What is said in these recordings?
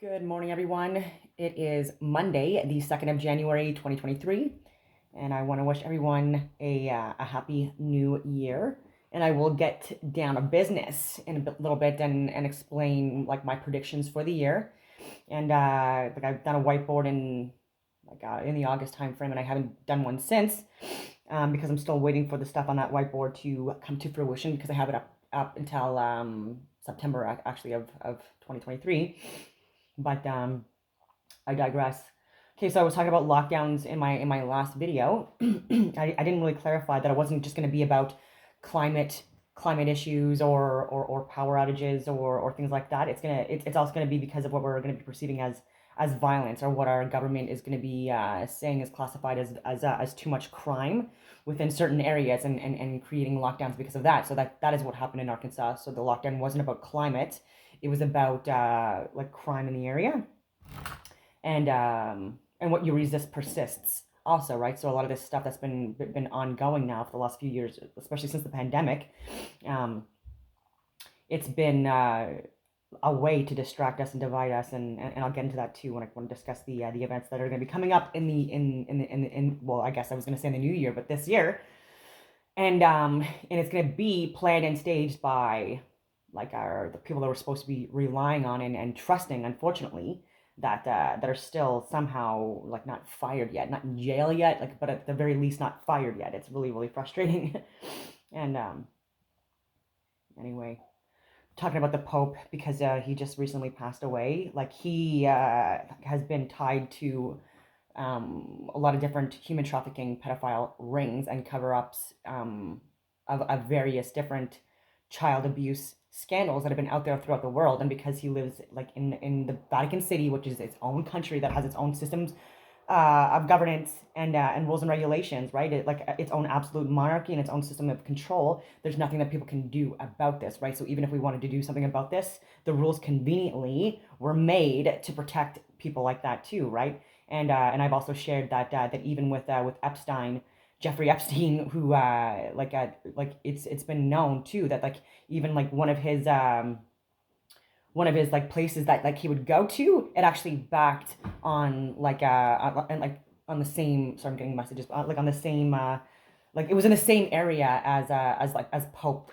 Good morning, everyone. It is Monday, the 2nd of January, 2023, and I want to wish everyone a happy new year. And I will get down to business in a little bit and explain like my predictions for the year. And like I've done a whiteboard in the August time frame, and I haven't done one since because I'm still waiting for the stuff on that whiteboard to come to fruition because I have it up until September actually of 2023. But I digress. Okay, so I was talking about lockdowns in my last video. I didn't really clarify that it wasn't just going to be about climate climate issues or power outages or things like that. It's also going to be because of what we're going to be perceiving as violence, or what our government is going to be saying is classified as too much crime within certain areas, and creating lockdowns because of that. So that is what happened in Arkansas. So the lockdown wasn't about climate; it was about like crime in the area, and what you resist persists also, right? So a lot of this stuff that's been ongoing now for the last few years, especially since the pandemic, um, it's been a way to distract us and divide us, and I'll get into that too when I want to discuss the events that are going to be coming up in well, I guess I was going to say in the new year, but this year, and it's going to be planned and staged by like the people that we're supposed to be relying on and trusting, unfortunately, that are still somehow like not fired yet, not in jail yet, like, but at the very least not fired yet. It's really frustrating. And anyway, talking about the Pope, because he just recently passed away. Like he has been tied to a lot of different human trafficking, pedophile rings, and cover-ups of various different child abuse scandals that have been out there throughout the world. And because he lives like in the Vatican City, which is its own country that has its own systems of governance and rules and regulations, right? Like its own absolute monarchy and its own system of control. There's nothing that people can do about this, right? So even if we wanted to do something about this, the rules conveniently were made to protect people like that too, right? And I've also shared that even with Epstein, Jeffrey Epstein, who like it's been known too that like even like one of his like places that like he would go to, it actually backed on like and like on the same. Sorry, I'm getting messages. Like on the same like it was in the same area as the Pope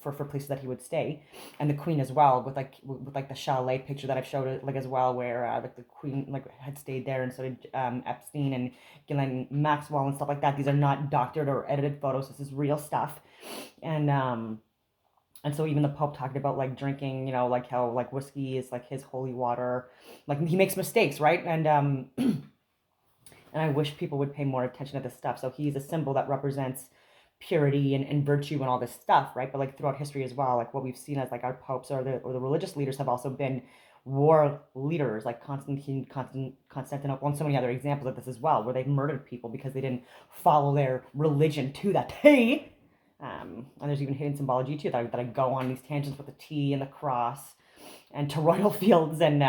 for places that he would stay, and the Queen as well, with like the chalet picture that I've showed it like as well, where like the Queen like had stayed there, and so did Epstein and Ghislaine Maxwell and stuff like that. These are not doctored or edited photos. This is real stuff, and and so even the Pope talked about like drinking, like how like whiskey is like his holy water. Like he makes mistakes, right? And and I wish people would pay more attention to this stuff. So he's a symbol that represents purity and virtue and all this stuff, right? But like throughout history as well, like what we've seen as like our popes or the religious leaders have also been war leaders, like Constantinople, and so many other examples of this as well, where they've murdered people because they didn't follow their religion to that T. And there's even hidden symbology too that I go on these tangents with the T and the cross and toroidal fields and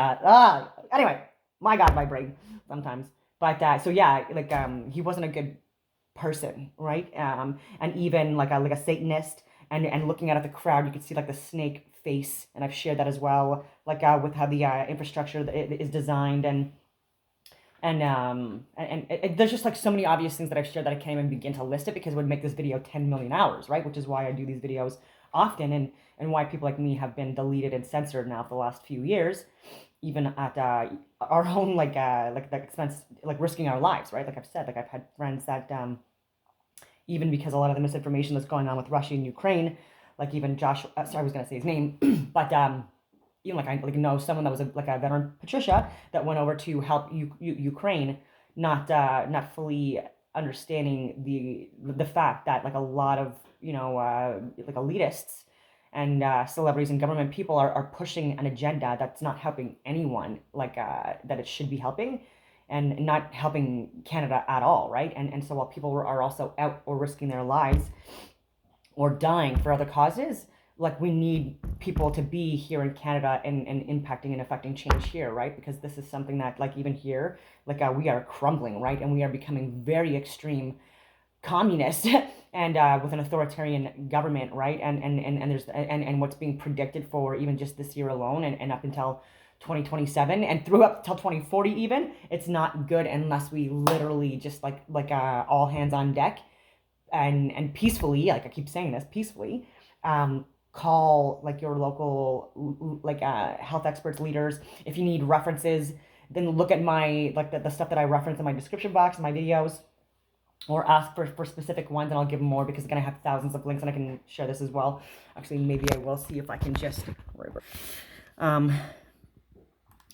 anyway, my God, my brain sometimes. But so yeah, like he wasn't a good person, right? And even like a Satanist, and looking out at the crowd, you could see like the snake face, and I've shared that as well, like with how the infrastructure is designed, and there's just like so many obvious things that I've shared that I can't even begin to list it because it would make this video 10 million hours, right? Which is why I do these videos often, and why people like me have been deleted and censored now for the last few years, even at our own like the expense, like risking our lives, right? Like I've said, like I've had friends that even because a lot of the misinformation that's going on with Russia and Ukraine, like even Josh, sorry, I was gonna say his name, but even like I like know someone that was like a veteran, Patricia, that went over to help Ukraine, not fully understanding the fact that like a lot of like elitists and celebrities and government people are pushing an agenda that's not helping anyone like that it should be helping, and not helping Canada at all, right? And so while people are also out or risking their lives or dying for other causes, like we need people to be here in Canada and impacting and affecting change here, right? Because this is something that like even here, like we are crumbling, right? And we are becoming very extreme communist and with an authoritarian government, right? And there's and what's being predicted for even just this year alone, and up until 2027 and through up till 2040 even. It's not good unless we literally just all hands on deck and peacefully, like I keep saying this, peacefully, call like your local health experts, leaders. If you need references, then look at my like the stuff that I reference in my description box, my videos, or ask for specific ones and I'll give them more, because again I have thousands of links and I can share this as well. Actually, maybe I will see if I can just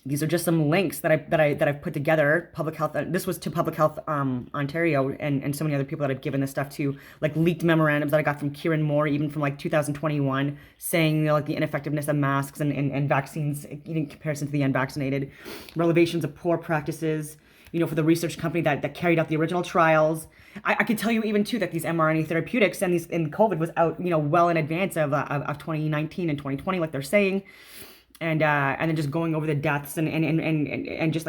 these are just some links that I've put together. Public Health. This was to Public Health Ontario and so many other people that I've given this stuff to, like leaked memorandums that I got from Kieran Moore, even from like 2021, saying, you know, like the ineffectiveness of masks and vaccines in comparison to the unvaccinated, revelations of poor practices, you know, for the research company that carried out the original trials. I could tell you even too that these mRNA therapeutics and COVID was out, you know, well in advance of 2019 and 2020, like they're saying. And then just going over the deaths and just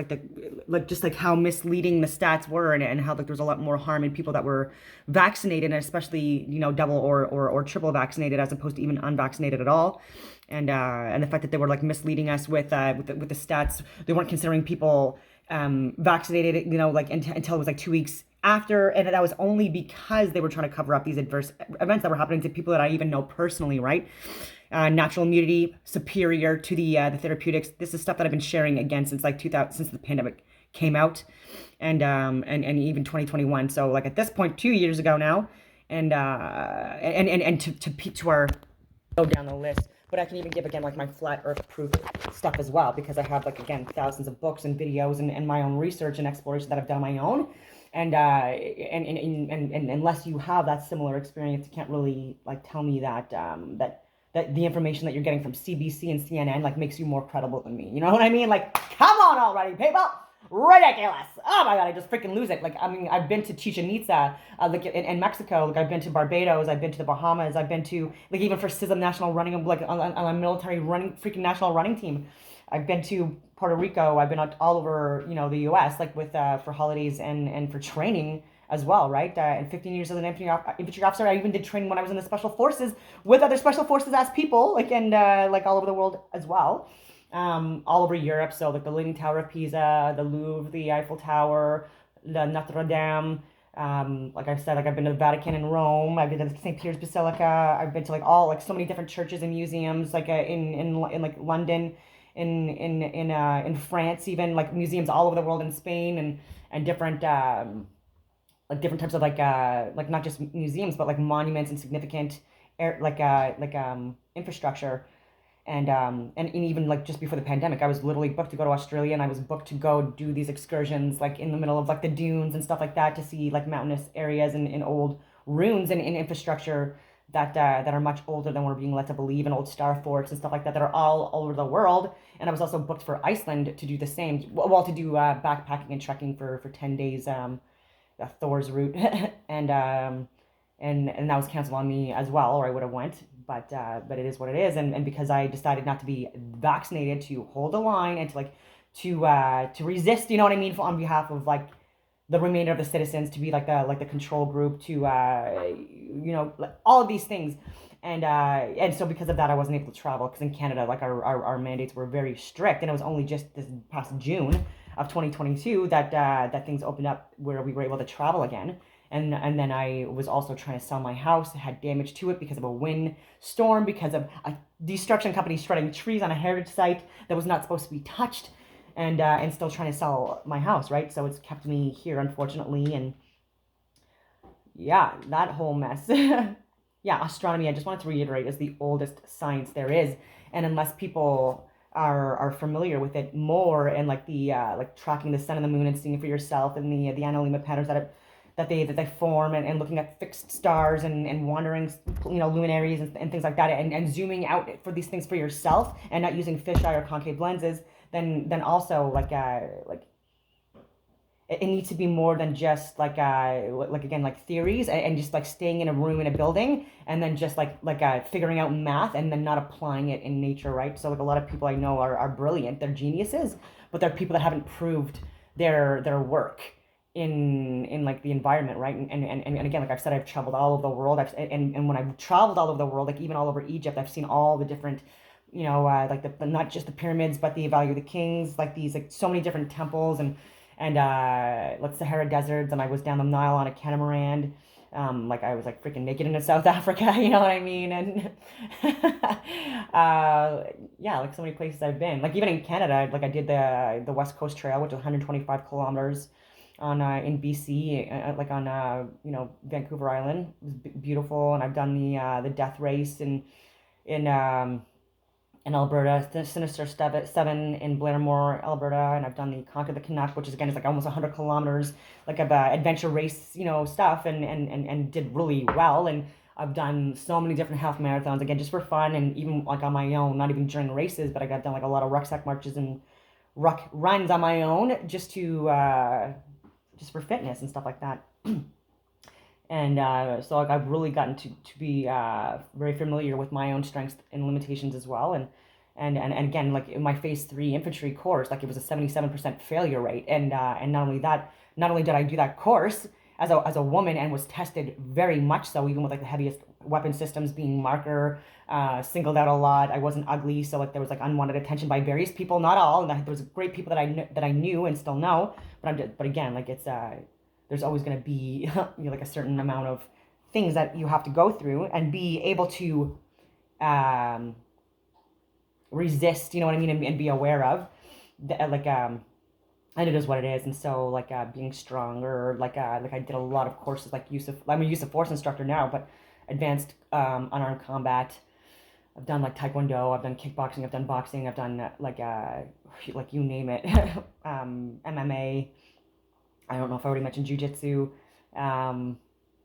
like how misleading the stats were, and how like there was a lot more harm in people that were vaccinated, and especially, you know, double or triple vaccinated as opposed to even unvaccinated at all. And the fact that they were like misleading us with the stats. They weren't considering people vaccinated, you know, like until it was like 2 weeks after, and that was only because they were trying to cover up these adverse events that were happening to people that I even know personally, right? Natural immunity superior to the therapeutics. This is stuff that I've been sharing again since like 2000, since the pandemic came out, and even 2021. So like at this point, 2 years ago now, and to our go down the list. But I can even give again like my flat earth proof stuff as well, because I have like again thousands of books and videos and my own research and exploration that I've done on my own. And unless you have that similar experience, you can't really like tell me that that the information that you're getting from CBC and CNN like makes you more credible than me. You know what I mean? Like, come on already, people! Ridiculous! Oh my god, I just freaking lose it. Like, I mean, I've been to Chichen Itza, like in Mexico. Like, I've been to Barbados. I've been to the Bahamas. I've been to like even for CISM national running, like on a military running freaking national running team. I've been to Puerto Rico. I've been all over, you know, the U.S. like with for holidays and for training as well, right? And 15 years as an infantry officer. I even did training when I was in the special forces with other special forces as people, like, and like all over the world as well, all over Europe. So like the Leaning Tower of Pisa, the Louvre, the Eiffel Tower, the Notre Dame. Like I said, like I've been to the Vatican in Rome. I've been to St. Peter's Basilica. I've been to like all like so many different churches and museums, like in like London, in France, even like museums all over the world, in Spain, and different like different types of like not just museums but like monuments and significant infrastructure. And even like just before the pandemic, I was literally booked to go to Australia, and I was booked to go do these excursions like in the middle of like the dunes and stuff like that, to see like mountainous areas and old ruins and infrastructure that are much older than we're being led to believe, and old star forts and stuff like that that are all over the world. And I was also booked for Iceland to do the same, well, to do backpacking and trekking for 10 days, Thor's route, and that was canceled on me as well, or I would have went. But it is what it is, and because I decided not to be vaccinated, to hold the line and to resist, you know what I mean, on behalf of like the remainder of the citizens, to be like the control group, to you know, like all of these things. And so because of that, I wasn't able to travel, because in Canada, like our mandates were very strict, and it was only just this past June of 2022 that things opened up where we were able to travel again. And then I was also trying to sell my house. It had damage to it because of a wind storm, because of a destruction company shredding trees on a heritage site that was not supposed to be touched, and still trying to sell my house, right? So it's kept me here, unfortunately, and yeah, that whole mess. Yeah, astronomy, I just wanted to reiterate, is the oldest science there is, and unless people are familiar with it more, and like the like tracking the sun and the moon and seeing it for yourself, and the Analemma patterns that they form, and looking at fixed stars and wandering, you know, luminaries and things like that, and zooming out for these things for yourself, and not using fisheye or concave lenses, then also like it needs to be more than just like again like theories, and just like staying in a room in a building, and then just like figuring out math and then not applying it in nature, right? So like a lot of people I know are brilliant, they're geniuses, but they're people that haven't proved their work in like the environment, right? And again, like I've said, I've traveled all over the world. And when I've traveled all over the world, like even all over Egypt, I've seen all the different like not just the pyramids, but the Valley of the Kings, like these like so many different temples and like Sahara deserts, and I was down the Nile on a catamaran. Like I was like freaking naked in South Africa, you know what I mean? And yeah, like so many places I've been. Like even in Canada, like I did the West Coast Trail, which is 125 kilometers on in BC, like on Vancouver Island. It was beautiful, and I've done the Death Race in in Alberta, the Sinister Seven in Blairmore, Alberta, and I've done the Conquer the Canuck, which is again is like almost 100 kilometers, like of adventure race, stuff, and did really well. And I've done so many different half marathons again just for fun, and even like on my own, not even during races, but I got done like a lot of rucksack marches and ruck runs on my own just for fitness and stuff like that. And so like I've really gotten to be very familiar with my own strengths and limitations as well. And again, like in my phase 3 infantry course, like it was a 77% failure rate. And not only that, not only did I do that course as a woman and was tested very much so, even with like the heaviest weapon systems being marker, singled out a lot. I wasn't ugly, so like there was like unwanted attention by various people, not all. And there was great people that I knew and still know. But again, like it's there's always going to be like a certain amount of things that you have to go through and be able to resist, you know what I mean, and be aware of and it is what it is. And so like being strong, or like I did a lot of courses like I'm a use of force instructor now, but advanced unarmed combat. I've done like taekwondo, I've done kickboxing, I've done boxing, I've done like you name it. MMA. I don't know if I already mentioned jujitsu.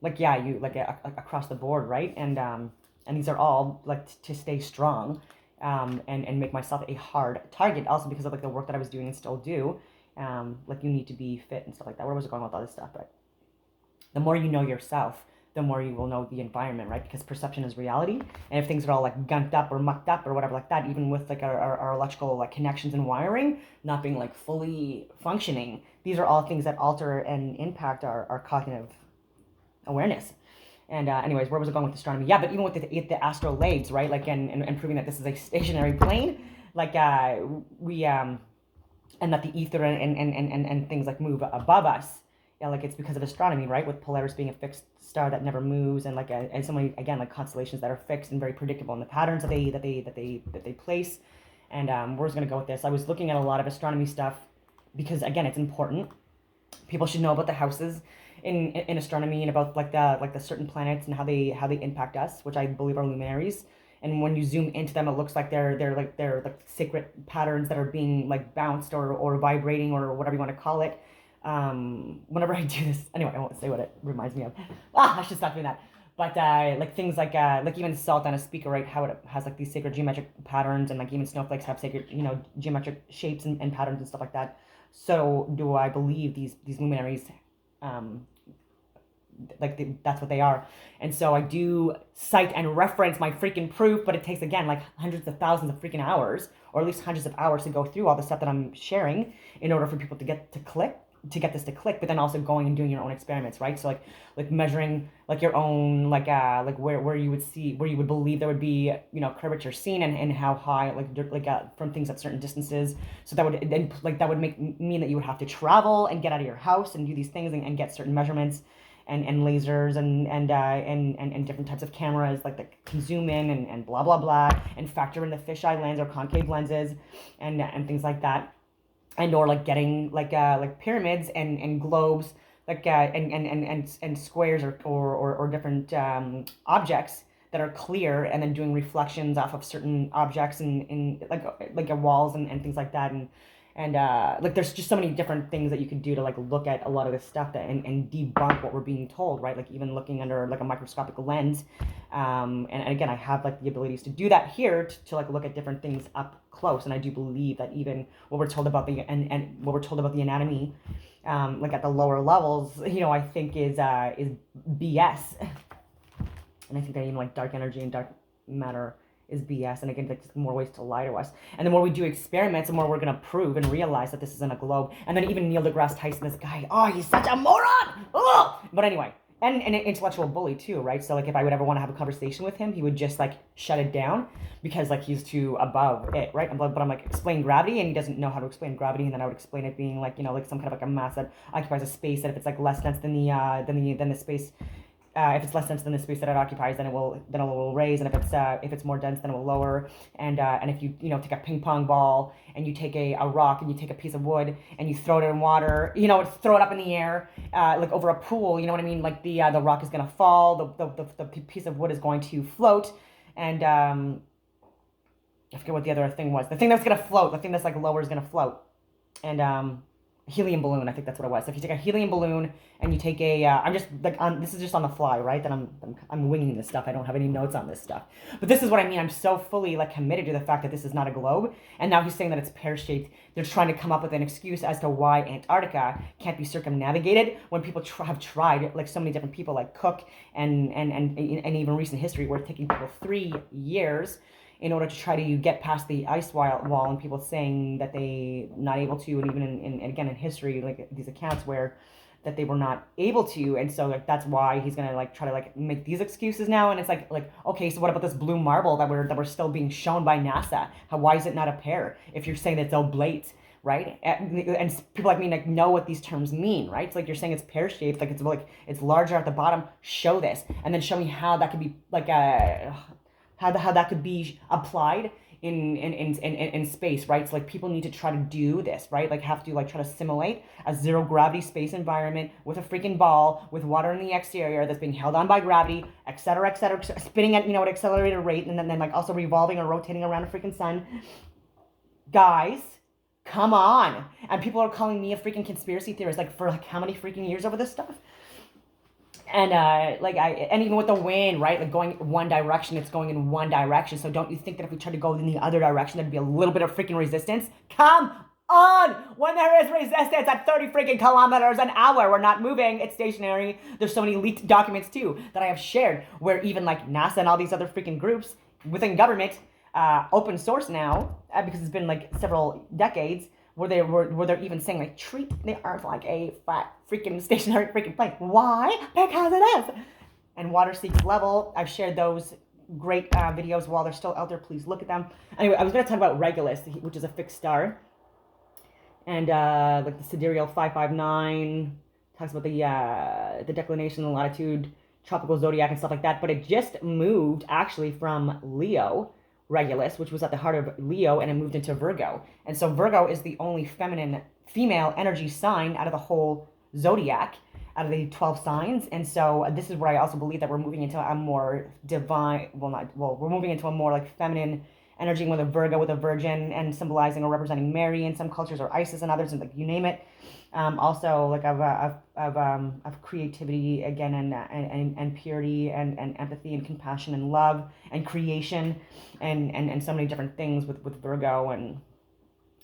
Like yeah, you like across the board, right? And these are all like to stay strong, and make myself a hard target. Also because of like the work that I was doing and still do. Like you need to be fit and stuff like that. Where was I going with all this stuff? But the more you know yourself, the more you will know the environment, right? Because perception is reality. And if things are all like gunked up or mucked up or whatever like that, even with like our electrical like connections and wiring not being like fully functioning, these are all things that alter and impact our cognitive awareness. And anyways, where was I going with astronomy? Yeah, but even with the astrolabes, right? Like and proving that this is a stationary plane, like we and that the ether and things like move above us. Yeah, like it's because of astronomy, right? With Polaris being a fixed star that never moves, and like and so many again like constellations that are fixed and very predictable in the patterns that they place. And where's gonna go with this? I was looking at a lot of astronomy stuff because again, it's important. People should know about the houses in astronomy and about like the certain planets and how they impact us, which I believe are luminaries. And when you zoom into them, it looks like they're like sacred patterns that are being like bounced or vibrating or whatever you want to call it. Whenever I do this, anyway, I won't say what it reminds me of. I should stop doing that. But like things like even salt on a speaker, right? How it has like these sacred geometric patterns, and like even snowflakes have sacred geometric shapes and patterns and stuff like that. So do I believe these luminaries, that's what they are. And so I do cite and reference my freaking proof, but it takes again like hundreds of thousands of freaking hours, or at least hundreds of hours to go through all the stuff that I'm sharing in order for people to get this to click, but then also going and doing your own experiments, right? So like measuring like your own like where you would believe there would be curvature seen, and how high from things at certain distances. So that would then that would mean that you would have to travel and get out of your house and do these things and get certain measurements and lasers and different types of cameras like that can zoom in and blah blah blah, and factor in the fisheye lens or concave lenses and things like that. And or like getting like pyramids and globes and squares or different objects that are clear, and then doing reflections off of certain objects in like walls and things like that. And like there's just so many different things that you could do to like look at a lot of this stuff and debunk what we're being told, right? Like even looking under like a microscopic lens. And again, I have like the abilities to do that here to like look at different things up close. And I do believe that even what we're told about the what we're told about the anatomy, like at the lower levels, I think is BS. And I think that even like dark energy and dark matter is BS. And again, there's more ways to lie to us. And the more we do experiments, the more we're going to prove and realize that this isn't a globe. And then even Neil deGrasse Tyson, this guy, oh, he's such a moron. Oh! But anyway, and an intellectual bully too, right? So like if I would ever want to have a conversation with him, he would just like shut it down because like he's too above it, right? But I'm like, explain gravity, and he doesn't know how to explain gravity, and then I would explain it being like, you know, like some kind of like a mass that occupies a space, that if it's like less dense than the space, if it's less dense than the space that it occupies, then it will raise, and if it's more dense, then it will lower. And if you take a ping pong ball and you take a rock and you take a piece of wood and you throw it in water, throw it up in the air, like over a pool, you know what I mean? Like the rock is gonna fall, the piece of wood is going to float, and I forget what the other thing was. The thing that's gonna float, the thing that's like lower is gonna float, and helium balloon. I think that's what it was. So if you take a helium balloon and you take I'm just like this is just on the fly, right? That I'm winging this stuff. I don't have any notes on this stuff, but this is what I mean. I'm so fully like committed to the fact that this is not a globe, and now he's saying that it's pear shaped. They're trying to come up with an excuse as to why Antarctica can't be circumnavigated when people have tried, like so many different people, like Cook and even recent history, where it's taking people 3 years in order to try to get past the ice wall, and people saying that they not able to, and even in again in history, like these accounts where that they were not able to, and so like that's why he's gonna like try to like make these excuses now. And it's like okay, so what about this blue marble that we're still being shown by NASA? Why is it not a pear if you're saying that it's oblate? Right, and people like me like know what these terms mean, right? It's like you're saying it's pear shaped, like it's larger at the bottom. Show this, and then show me how that could be like how that could be applied in space, right? So like people need to try to do this, right? Like have to like try to simulate a zero gravity space environment with a freaking ball with water in the exterior that's being held on by gravity, et cetera, spinning at an accelerated rate, and then like also revolving or rotating around a freaking sun. Guys, come on. And people are calling me a freaking conspiracy theorist like for like how many freaking years over this stuff? And and even with the wind, right, like going one direction, it's going in one direction. So don't you think that if we try to go in the other direction, there'd be a little bit of freaking resistance? Come on! When there is resistance at 30 freaking kilometers an hour, we're not moving, it's stationary. There's so many leaked documents too that I have shared where even like NASA and all these other freaking groups within government, open source now, because it's been like several decades, where they're even saying like treat the Earth like a flat freaking stationary freaking plane. Why? Because it is. And water seeks level. I've shared those great videos while they're still out there. Please look at them. Anyway, I was going to talk about Regulus, which is a fixed star, and like the sidereal 559 talks about the declination, the latitude, tropical zodiac, and stuff like that. But it just moved actually from Leo, Regulus, which was at the heart of Leo, and it moved into Virgo. And so Virgo is the only female energy sign out of the whole zodiac, out of the 12 signs. And so this is where I also believe that we're moving into a more divine, we're moving into a more like feminine energy with a Virgo, with a virgin, and symbolizing or representing Mary in some cultures, or Isis in others, and like you name it. Also like of creativity again, and purity, and empathy and compassion and love and creation, and so many different things with Virgo, and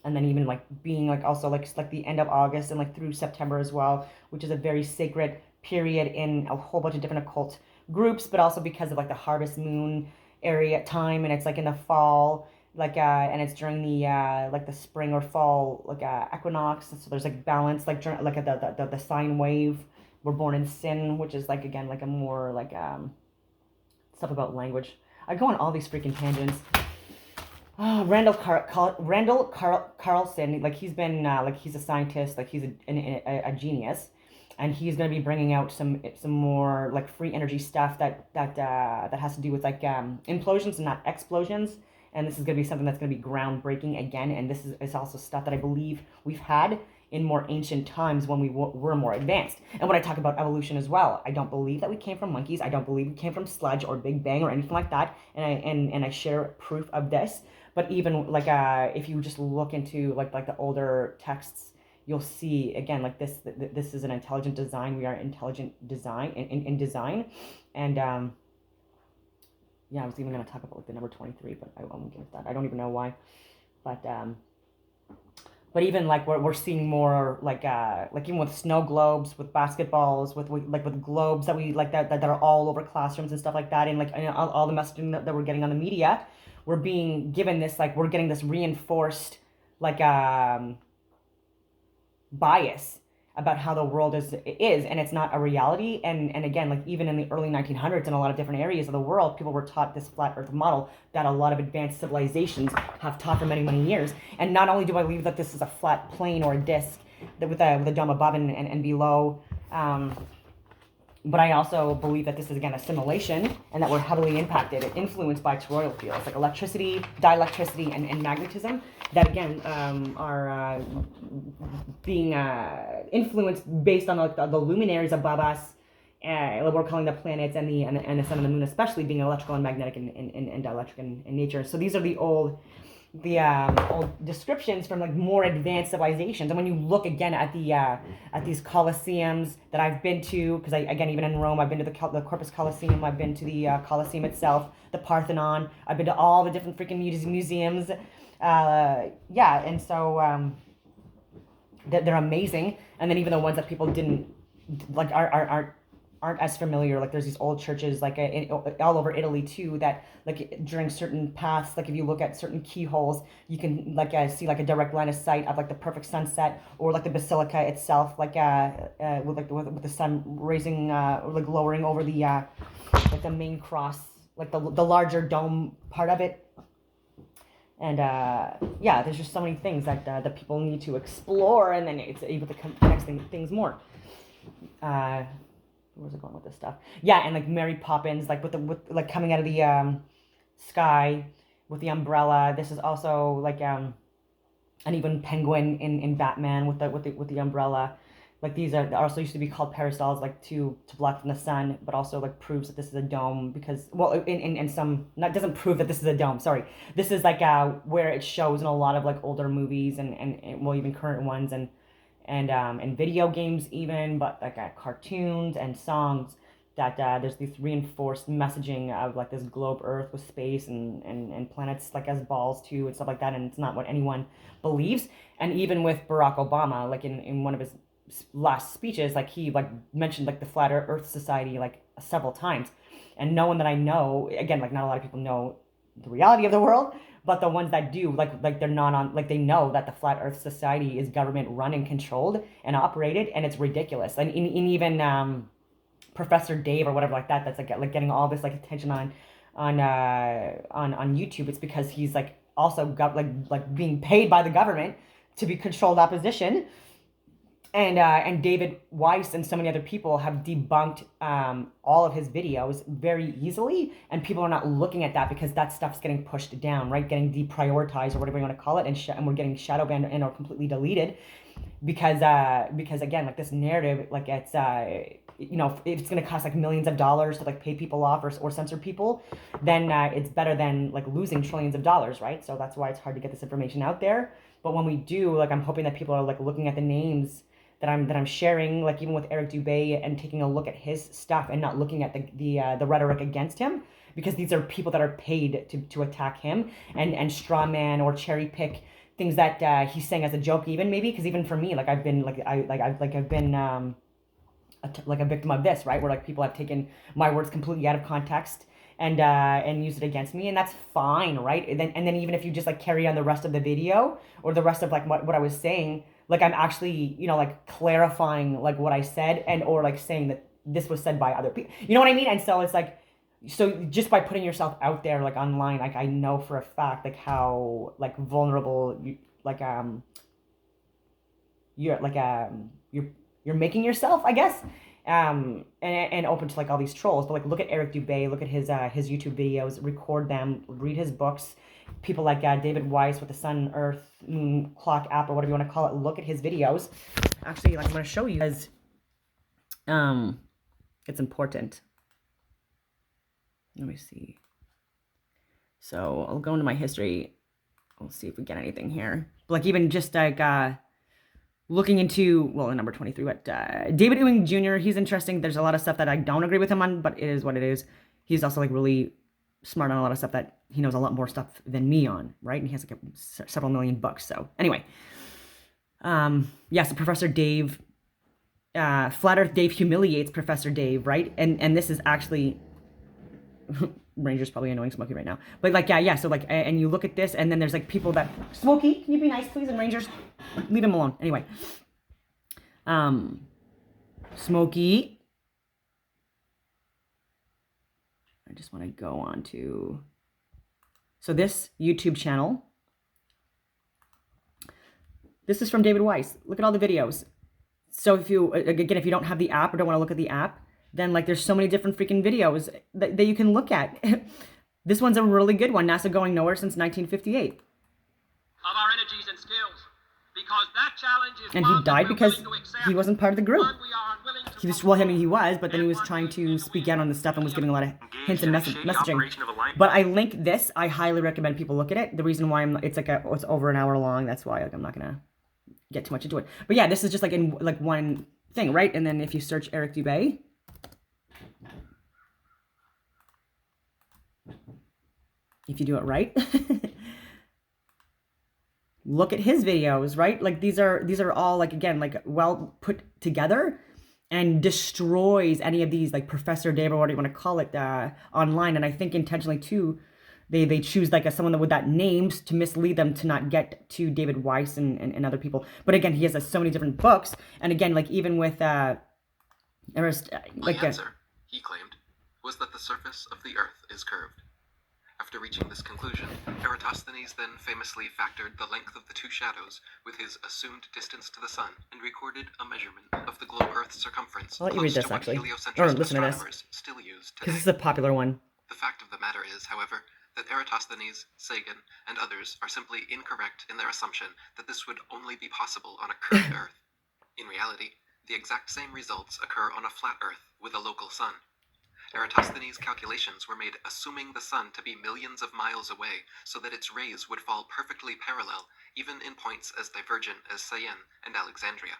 then even like being like also like the end of August and like through September as well, which is a very sacred period in a whole bunch of different occult groups, but also because of like the harvest moon area time, and it's like in the fall, like and it's during the like the spring or fall like equinox, so there's like balance, like during like the sine wave. We're born in sin, which is like again like a more like stuff about language. I go on all these freaking tangents. Randall Carlson, like he's been like he's a scientist, like he's a genius, and he's going to be bringing out some more like free energy stuff that has to do with like implosions and not explosions. And this is going to be something that's going to be groundbreaking again. And this is also stuff that I believe we've had in more ancient times when we were more advanced. And when I talk about evolution as well, I don't believe that we came from monkeys. I don't believe we came from sludge or Big Bang or anything like that. And I share proof of this. But even like if you just look into like the older texts, you'll see again like this is an intelligent design. We are intelligent design in design. And yeah, I was even going to talk about like the number 23, but I won't get into that. I don't even know why. But even like we're seeing more like even with snow globes, with basketballs, with globes that we like that are all over classrooms and stuff like that, and like and all the messaging that we're getting on the media, we're being given this, like we're getting this reinforced like bias about how the world is, and it's not a reality. And again, like even in the early 1900s, in a lot of different areas of the world, people were taught this flat Earth model that a lot of advanced civilizations have taught for many, many years. And not only do I believe that this is a flat plane or a disc that with a dome above and below. But I also believe that this is, again, a simulation, and that we're heavily impacted, influenced by toroidal fields like electricity, dielectricity, and magnetism that, again, are being influenced based on like the luminaries above us. We're calling the planets and the sun and the moon, especially being electrical and magnetic and dielectric in nature. So these are the old descriptions from like more advanced civilizations. And when you look again at these Colosseums that I've been to, because again, even in Rome, I've been to the Corpus Colosseum, I've been to the Colosseum itself, the Parthenon, I've been to all the different freaking museums. And so they're amazing. And then even the ones that people didn't like aren't as familiar. Like there's these old churches like all over Italy too, that like during certain paths, like if you look at certain keyholes, you can like see like a direct line of sight of like the perfect sunset, or like the basilica itself, like with the sun raising like lowering over the like the main cross, like the larger dome part of it. And there's just so many things that the people need to explore, and then it's able to connect things more. Where's it going with this stuff? Yeah, and like Mary Poppins, like with like coming out of the sky with the umbrella. This is also like and even Penguin in Batman with the umbrella. Like these are also used to be called parasols, like to block from the sun, but also like proves that this is a dome, because in some, not doesn't prove that this is a dome. Sorry, this is like where it shows in a lot of like older movies and even current ones and video games even, but like cartoons and songs, that there's this reinforced messaging of like this globe Earth with space and planets like as balls too and stuff like that, and it's not what anyone believes. And even with Barack Obama, like in one of his last speeches, like he like mentioned like the Flat Earth Society like several times, and no one that I know, again, like not a lot of people know the reality of the world, but the ones that do, like they're not on, like they know that the Flat Earth Society is government run and controlled and operated, and it's ridiculous. And even Professor Dave or whatever like that, that's like getting all this like attention on YouTube. It's because he's like also got like being paid by the government to be controlled opposition. And David Weiss and so many other people have debunked all of his videos very easily, and people are not looking at that because that stuff's getting pushed down, right? Getting deprioritized or whatever you want to call it, and we're getting shadow banned and or completely deleted because again, like this narrative, like it's if it's going to cost like millions of dollars to like pay people off or censor people, then it's better than like losing trillions of dollars, right? So that's why it's hard to get this information out there. But when we do, like I'm hoping that people are like looking at the names that I'm sharing, like even with Eric Dubay, and taking a look at his stuff and not looking at the rhetoric against him, because these are people that are paid to attack him and straw man or cherry pick things that he's saying as a joke, even maybe, because even for me, like I've been I've been a victim of this, right, where like people have taken my words completely out of context and used it against me, and that's fine, right? And then even if you just like carry on the rest of the video or the rest of like what I was saying, like I'm actually like clarifying like what I said, and or like saying that this was said by other people, you know what I mean? And so it's like, so just by putting yourself out there like online, like I know for a fact like how like vulnerable you like you're making yourself, I guess, and open to like all these trolls. But like look at Eric Dubay, look at his YouTube videos, record them, read his books. People like David Weiss with the Sun, Earth, Moon Clock app, or whatever you want to call it. Look at his videos. Actually, like I'm going to show you, because it's important. Let me see. So I'll go into my history. We'll see if we get anything here. But like even just like looking into, well, number 23, but David Ewing Jr., he's interesting. There's a lot of stuff that I don't agree with him on, but it is what it is. He's also like really smart on a lot of stuff that he knows a lot more stuff than me on, right? And he has like several million books. So anyway, so Professor Dave, Flat Earth Dave humiliates Professor Dave, right? And this is actually, Ranger's probably annoying Smokey right now, but like, so like, and you look at this, and then there's like people that, Smokey, can you be nice please? And Ranger's, leave him alone. Anyway, Smokey. I just want to go on to, so this YouTube channel, this is from David Weiss. Look at all the videos. So if you, again, if you don't have the app or don't want to look at the app, then like there's so many different freaking videos that you can look at. This one's a really good one. NASA going nowhere since 1958. Of our energies and skills, because that challenge is and he died because he wasn't part of the group. He was, well, I mean, he was, but then he was trying to speak out on this stuff and was giving a lot of hints and messaging. But I link this. I highly recommend people look at it. The reason why it's over an hour long. That's why I'm not gonna get too much into it. But yeah, this is just like in like one thing, right? And then if you search Eric Dubay, if you do it right, look at his videos, right? Like these are all like, again, like well put together, and destroys any of these like Professor Dave or whatever you want to call it online. And I think intentionally too, they choose like someone with that names to mislead them to not get to David Weiss and other people. But again, he has so many different books. And again, like even with My answer, he claimed, was that the surface of the Earth is curved. After reaching this conclusion, Eratosthenes then famously factored the length of the two shadows with his assumed distance to the sun and recorded a measurement of the globe Earth's circumference. I'll let you read this actually, or listen to this, still use because this is a popular one. The fact of the matter is, however, that Eratosthenes, Sagan, and others are simply incorrect in their assumption that this would only be possible on a curved Earth. In reality, the exact same results occur on a flat Earth with a local sun. Eratosthenes' calculations were made assuming the sun to be millions of miles away so that its rays would fall perfectly parallel, even in points as divergent as Syene and Alexandria.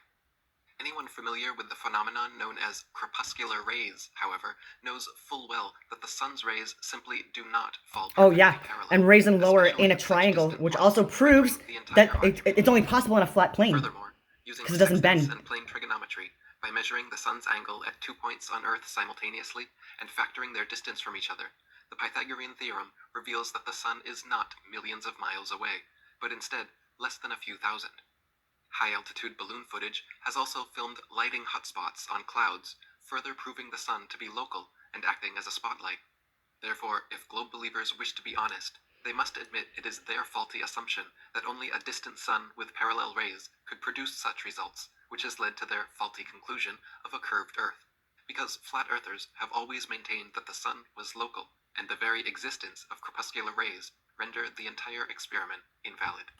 Anyone familiar with the phenomenon known as crepuscular rays, however, knows full well that the sun's rays simply do not fall perfectly parallel. And raise them lower in a triangle, which also proves that it's only possible on a flat plane. Furthermore, using because it doesn't bend. And plane trigonometry, by measuring the sun's angle at 2 points on Earth simultaneously and factoring their distance from each other, the Pythagorean theorem reveals that the sun is not millions of miles away, but instead less than a few thousand. High-altitude balloon footage has also filmed lighting hotspots on clouds, further proving the sun to be local and acting as a spotlight. Therefore, if globe believers wish to be honest, they must admit it is their faulty assumption that only a distant sun with parallel rays could produce such results, which has led to their faulty conclusion of a curved Earth. Because flat earthers have always maintained that the sun was local, and the very existence of crepuscular rays rendered the entire experiment invalid.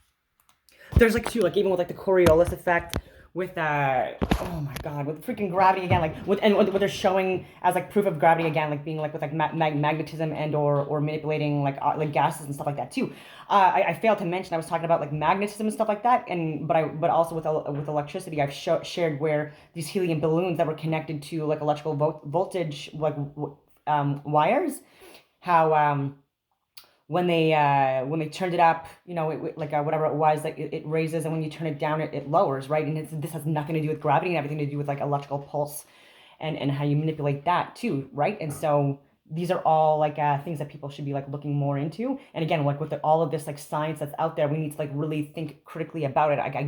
There's like two, like even with like the Coriolis effect, with oh my god, with freaking gravity again, like with and what they're showing as like proof of gravity again, like being like with like magnetism and or manipulating like gases and stuff like that too. I failed to mention, I was talking about like magnetism and stuff like that, and but also with electricity, I've shared where these helium balloons that were connected to like electrical voltage like wires, how when they turned it up, you know, whatever it was, like it raises, and when you turn it down, it lowers, right? And this has nothing to do with gravity and everything to do with like electrical pulse, and how you manipulate that too, right? And so these are all like things that people should be like looking more into. And again, like with all of this like science that's out there, we need to like really think critically about it. I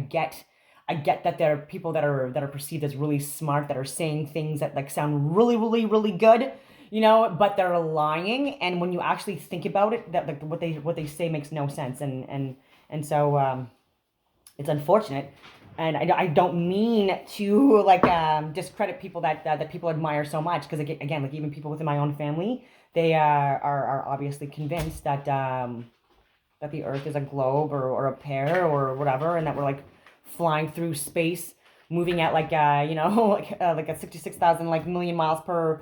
get that there are people that are perceived as really smart, that are saying things that like sound really, really, really good, you know, but they're lying. And when you actually think about it, that like what they say makes no sense. And so it's unfortunate. And I don't mean to like discredit people that people admire so much, because again, like even people within my own family, they are obviously convinced that that the Earth is a globe or a pear or whatever, and that we're like flying through space, moving at like you know like a 66,000 like million miles per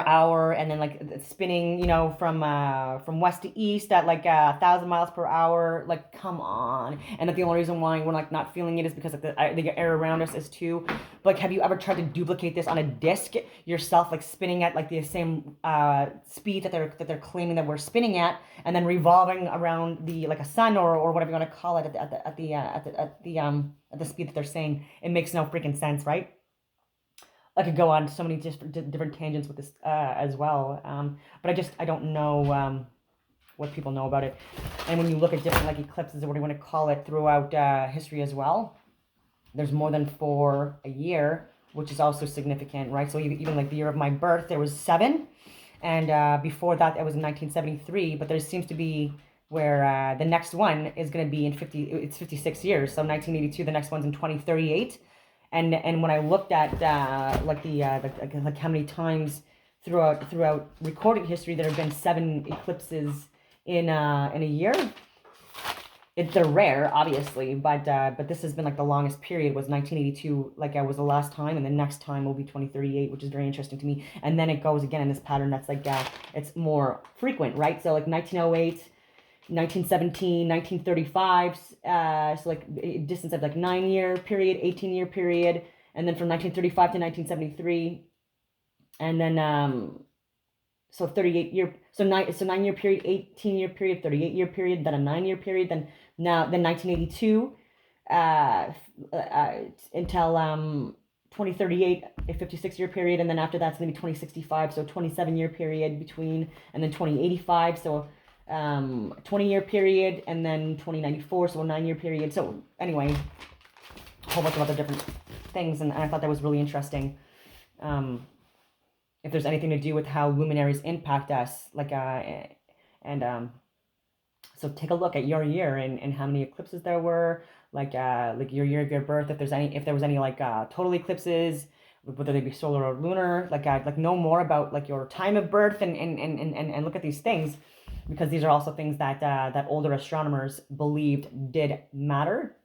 hour, and then like spinning, you know, from west to east at like 1,000 miles per hour. Like, come on. And that the only reason why we're like not feeling it is because of the air around us is too. But like, have you ever tried to duplicate this on a disc yourself, like spinning at like the same speed that they're claiming that we're spinning at, and then revolving around the like a sun or whatever you want to call it at the speed that they're saying? It makes no freaking sense, right? I could go on so many different tangents with this as well, but I don't know what people know about it. And when you look at different like eclipses or what do you want to call it throughout history as well, there's more than 4 a year, which is also significant, right? So even like the year of my birth, there was 7, and before that, it was in 1973. But there seems to be where the next one is going to be in 50. It's 56 years. So 1982, the next one's in 2038. And when I looked at like how many times throughout recording history there have been 7 eclipses in a year. They're rare, obviously, but this has been like the longest period was 1982, like I was the last time, and the next time will be 2038, which is very interesting to me. And then it goes again in this pattern that's like it's more frequent, right? So like 1908, 1917, 1935, so like a distance of like 9-year period, 18-year period, and then from 1935 to 1973, and then so 38-year, so 9-year period, 18-year period, 38-year period, then a 9-year period, then 1982 until 2038, a 56-year period, and then after that's going to be 2065, so 27-year period between, and then 2085, so 20-year period, and then 2094, so a 9-year period. So anyway, a whole bunch of other different things, and I thought that was really interesting. If there's anything to do with how luminaries impact us, like so take a look at your year and how many eclipses there were, like your year of your birth. If there was any like total eclipses, whether they be solar or lunar, like know more about like your time of birth and look at these things, because these are also things that that older astronomers believed did matter.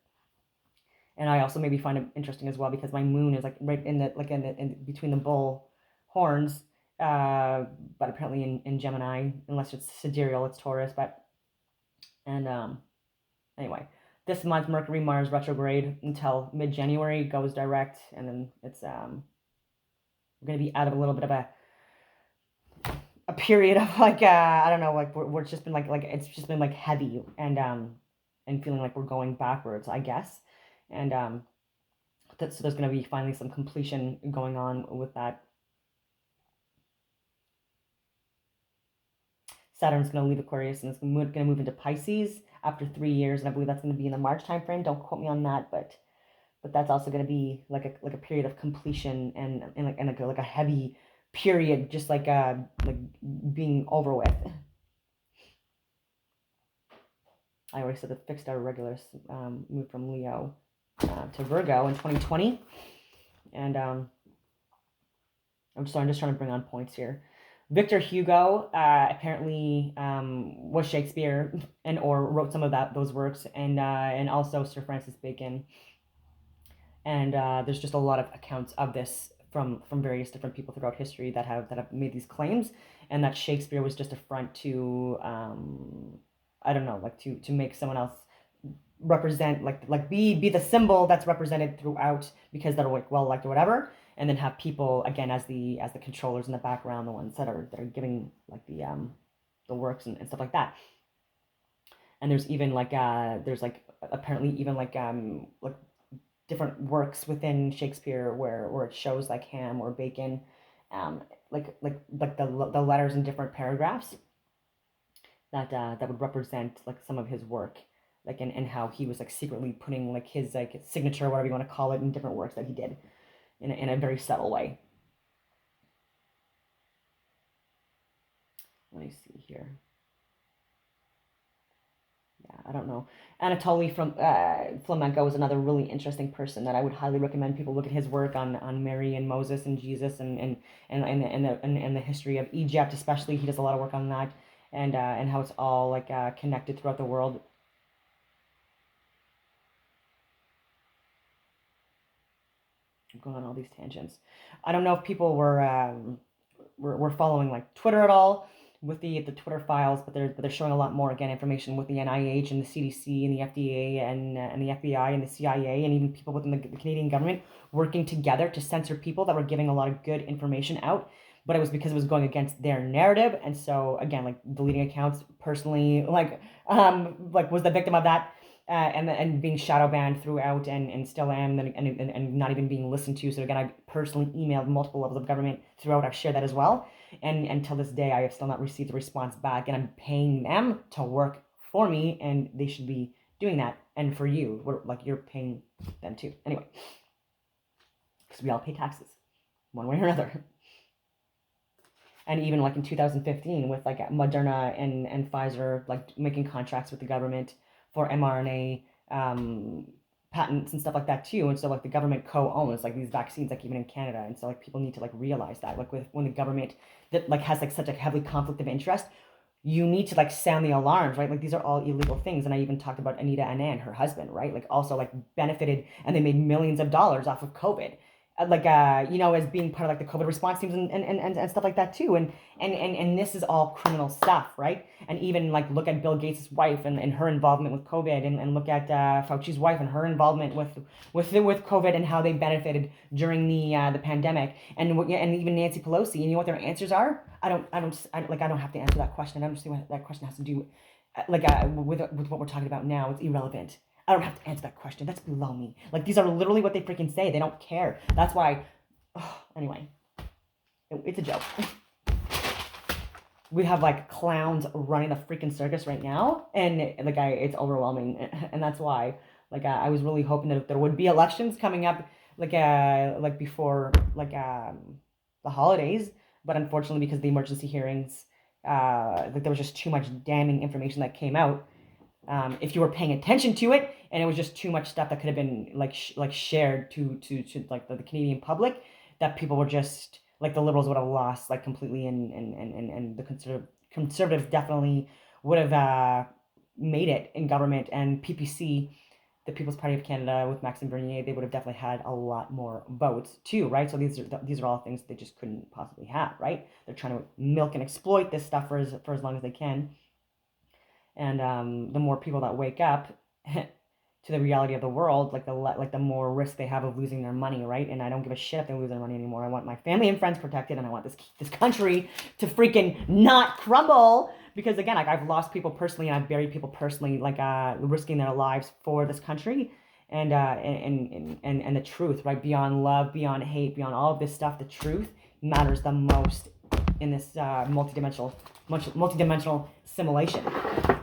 And I also maybe find it interesting as well because my moon is like right in between the bull horns, but apparently in Gemini, unless it's sidereal, it's Taurus. But and anyway, this month Mercury Mars retrograde until mid-January, goes direct, and then it's we're gonna be out of a little bit of a period of like I don't know, like where it's just been like it's just been like heavy and feeling like we're going backwards, I guess. And so there's gonna be finally some completion going on with that. Saturn's going to leave Aquarius and it's going to move into Pisces after 3 years, and I believe that's going to be in the March timeframe. Don't quote me on that, but that's also going to be like a period of completion and like a heavy period, just like being over with. I already said that fixed star Regulus moved from Leo to Virgo in 2020, and I'm just trying to bring on points here. Victor Hugo apparently was Shakespeare or wrote some of those works, and also Sir Francis Bacon. And there's just a lot of accounts of this from various different people throughout history that have made these claims, and that Shakespeare was just a front to I don't know, like to make someone else represent like be the symbol that's represented throughout because they're like well liked or whatever, and then have people again as the controllers in the background, the ones that are giving like the works and stuff like that. And there's even like there's like apparently even like different works within Shakespeare where it shows like Ham or Bacon, like the letters in different paragraphs that would represent like some of his work, like and how he was like secretly putting like his like signature, whatever you want to call it, in different works that he did in a very subtle way. Let me see here. Yeah, I don't know. Anatoly from Flamenco is another really interesting person that I would highly recommend people look at his work on Mary and Moses and Jesus and the history of Egypt, especially. He does a lot of work on that, and how it's all like connected throughout the world. I'm going on all these tangents. I don't know if people were following like Twitter at all with the Twitter files, but they're showing a lot more again information with the NIH and the CDC and the FDA and the FBI and the CIA and even people within the Canadian government working together to censor people that were giving a lot of good information out, but it was because it was going against their narrative. And so again, like deleting accounts personally, like was the victim of that. And being shadow banned throughout and still am and not even being listened to. So again, I personally emailed multiple levels of government throughout. I've shared that as well. And until this day, I have still not received a response back, and I'm paying them to work for me, and they should be doing that. And for you, you're paying them too. Anyway, because we all pay taxes one way or another. And even like in 2015 with like Moderna and Pfizer like making contracts with the government for mRNA patents and stuff like that too. And so like the government co-owns like these vaccines, like even in Canada. And so like people need to like realize that like when the government that like has like such a heavily conflict of interest, you need to like sound the alarms, right? Like these are all illegal things. And I even talked about Anita Anand, her husband, right? Like also like benefited and they made millions of dollars off of COVID. As being part of like the COVID response teams and stuff like that too. And this is all criminal stuff, right? And even like look at Bill Gates' wife and her involvement with COVID and look at Fauci's wife and her involvement with COVID and how they benefited during the pandemic and even Nancy Pelosi. And you know what their answers are? I don't have to answer that question. I don't see what that question has to do with what we're talking about now. It's irrelevant. I don't have to answer that question. That's below me. Like, these are literally what they freaking say. They don't care. That's why, anyway, it's a joke. We have, like, clowns running the freaking circus right now, and, it's overwhelming, and that's why, I was really hoping that there would be elections coming up, before, the holidays, but unfortunately, because of the emergency hearings, there was just too much damning information that came out. If you were paying attention to it, and it was just too much stuff that could have been shared to like the Canadian public, that people were just the Liberals would have lost completely, and the conservatives definitely would have made it in government, and PPC, the People's Party of Canada with Maxime Bernier, they would have definitely had a lot more votes too, right? So these are all things they just couldn't possibly have, right? They're trying to milk and exploit this stuff for as long as they can. And the more people that wake up to the reality of the world, the more risk they have of losing their money, right? And I don't give a shit if they lose their money anymore. I want my family and friends protected, and I want this country to freaking not crumble. Because again, I've lost people personally, and I've buried people personally, risking their lives for this country, and the truth, right? Beyond love, beyond hate, beyond all of this stuff, the truth matters the most in this multidimensional simulation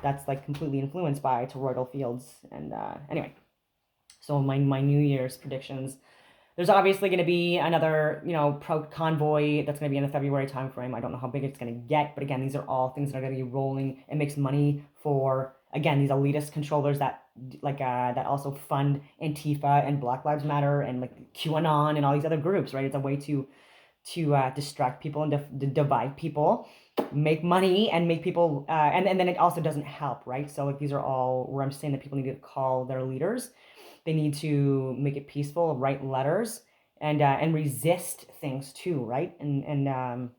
that's completely influenced by toroidal fields. And anyway, so my New Year's predictions, there's obviously going to be another pro convoy that's going to be in the February timeframe. I don't know how big it's going to get, but again, these are all things that are going to be rolling. It makes money for, again, these elitist controllers that that also fund Antifa and Black Lives Matter and QAnon and all these other groups, right? It's a way to distract people and to divide people, make money, and make people and then it also doesn't help, right? So these are all where I'm saying that people need to call their leaders. They need to make it peaceful, write letters, and resist things too, right? And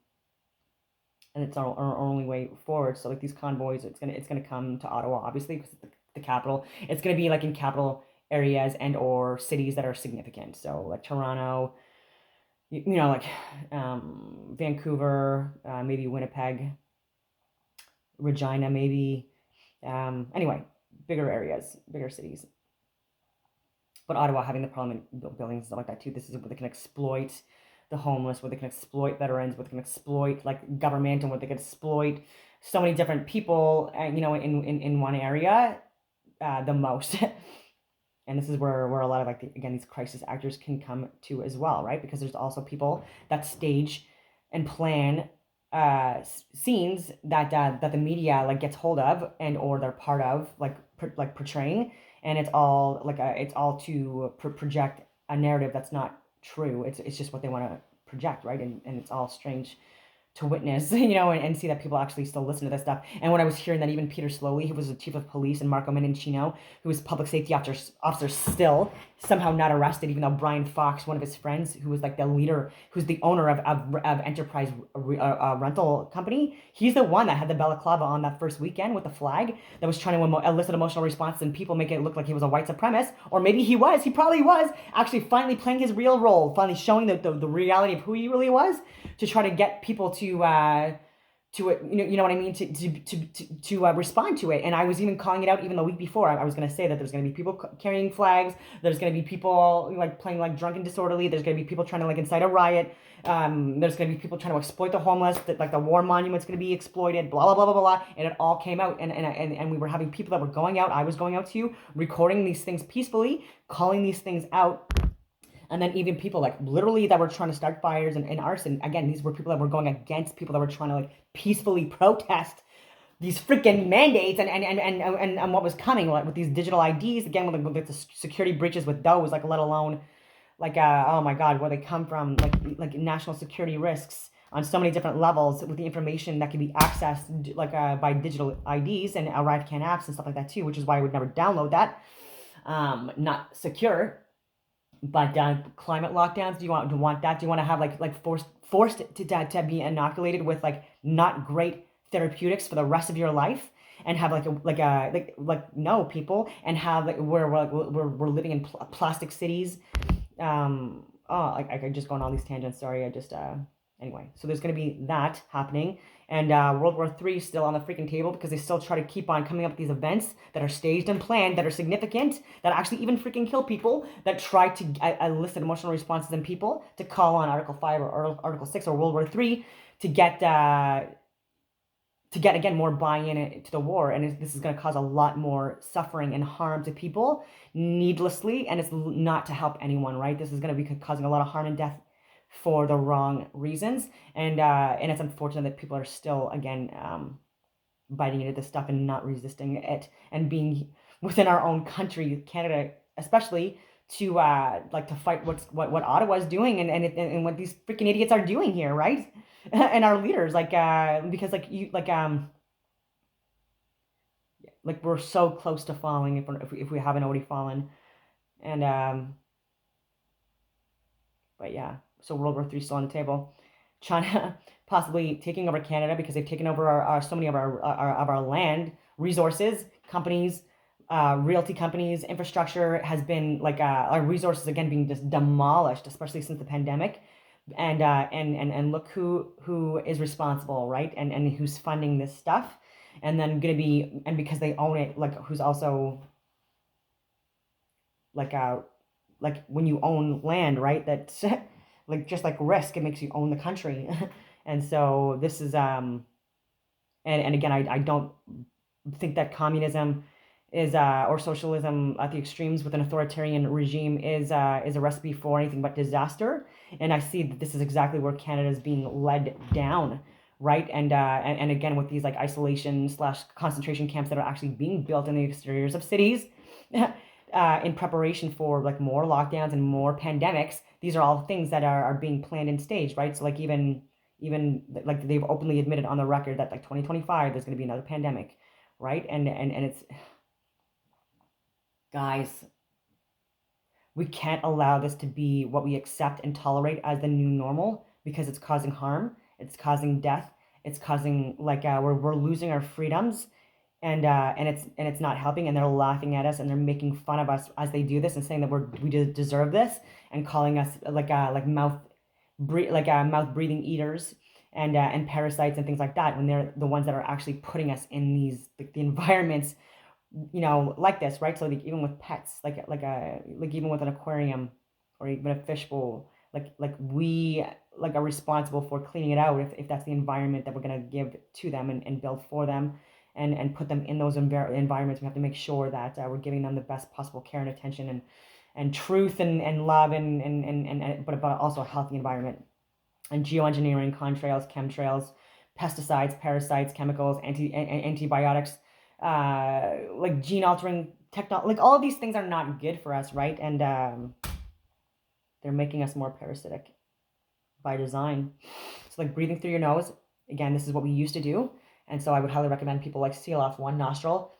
it's our only way forward. So these convoys, it's gonna come to Ottawa, obviously, because it's the capital. It's gonna be in capital areas and or cities that are significant. So Toronto, Vancouver, maybe Winnipeg, Regina, maybe. Anyway, bigger areas, bigger cities. But Ottawa having the parliament buildings and stuff like that too. This is where they can exploit the homeless, where they can exploit veterans, where they can exploit government, and where they can exploit so many different people, in one area, the most. And this is where a lot of these crisis actors can come to as well, right? Because there's also people that stage and plan scenes that the media gets hold of and or they're part of portraying, and it's all to project a narrative that's not true. It's just what they want to project, right? And it's all strange to witness, and see that people actually still listen to this stuff. And when I was hearing that even Peter Slowly, who was the chief of police, and Marco Mendicino, who was public safety officer, still somehow not arrested, even though Brian Fox, one of his friends, who was the leader, who's the owner of Enterprise rental company, he's the one that had the balaclava on that first weekend with the flag that was trying to elicit emotional response and people make it look like he was a white supremacist, or maybe he probably was, actually finally playing his real role, finally showing the reality of who he really was, to try to get people to to it, you know what I mean, to respond to it. And I was even calling it out even the week before. I was going to say that there's going to be people carrying flags. There's going to be people like playing like drunk and disorderly. There's going to be people trying to like incite a riot. There's going to be people trying to exploit the homeless. That like the war monument's going to be exploited. Blah blah blah blah blah. And it all came out. And we were having people that were going out. I was going out to recording these things peacefully, calling these things out. And then even people like literally that were trying to start fires and arson. Again, these were people that were going against people that were trying to like peacefully protest these freaking mandates and what was coming with these digital IDs. Again, with the security breaches with those, like let alone like oh my God, where they come from, like national security risks on so many different levels with the information that can be accessed like by digital IDs and ArriveCAN apps and stuff like that too, which is why I would never download that. Not secure. But climate lockdowns, do you want that? Do you want to have like forced to be inoculated with like not great therapeutics for the rest of your life, and have like no people, and have like we're living in plastic cities. I could just go on all these tangents. Sorry, I just anyway. So there's gonna be that happening. And World War III is still on the freaking table because they still try to keep on coming up with these events that are staged and planned, that are significant, that actually even freaking kill people, that try to elicit emotional responses in people, to call on Article 5 or Article 6 or World War III to get again more buy-in to the war. And this is going to cause a lot more suffering and harm to people needlessly, and it's not to help anyone, right? This is going to be causing a lot of harm and death for the wrong reasons, and it's unfortunate that people are still again biting into this stuff and not resisting it, and being within our own country, Canada especially, to like to fight what Ottawa's doing and what these freaking idiots are doing here, right? And our leaders, because we're so close to falling if we haven't already fallen, and but yeah. So World War III still on the table. China possibly taking over Canada because they've taken over so many of our land resources, companies, realty companies, infrastructure has been like our resources again being just demolished, especially since the pandemic. And look who is responsible, right? And who's funding this stuff, and then gonna be, and because they own it, like who's also like when you own land, right? That's like just like risk, it makes you own the country. And so this is and again, I don't think that communism is or socialism at the extremes with an authoritarian regime is a recipe for anything but disaster. And I see that this is exactly where Canada is being led down, right? And again with these like isolation / concentration camps that are actually being built in the exteriors of cities in preparation for like more lockdowns and more pandemics. These are all things that are being planned and staged, right? So like even like they've openly admitted on the record that like 2025 there's going to be another pandemic, right? And it's, guys, we can't allow this to be what we accept and tolerate as the new normal, because it's causing harm, it's causing death, it's causing like we're losing our freedoms, and it's not helping, and they're laughing at us and they're making fun of us as they do this and saying that we deserve this, and calling us like mouth breathing eaters and parasites and things like that, when they're the ones that are actually putting us in these like the environments, you know, like this, right? So like even with pets, like even with an aquarium or even a fishbowl, like we like are responsible for cleaning it out if that's the environment that we're going to give to them and build for them. And put them in those environments. We have to make sure that we're giving them the best possible care and attention and truth and love but also a healthy environment. And geoengineering, contrails, chemtrails, pesticides, parasites, chemicals, antibiotics, like gene altering technology, like all of these things are not good for us, right? And they're making us more parasitic by design. So like breathing through your nose, again, this is what we used to do. And so I would highly recommend people like seal off one nostril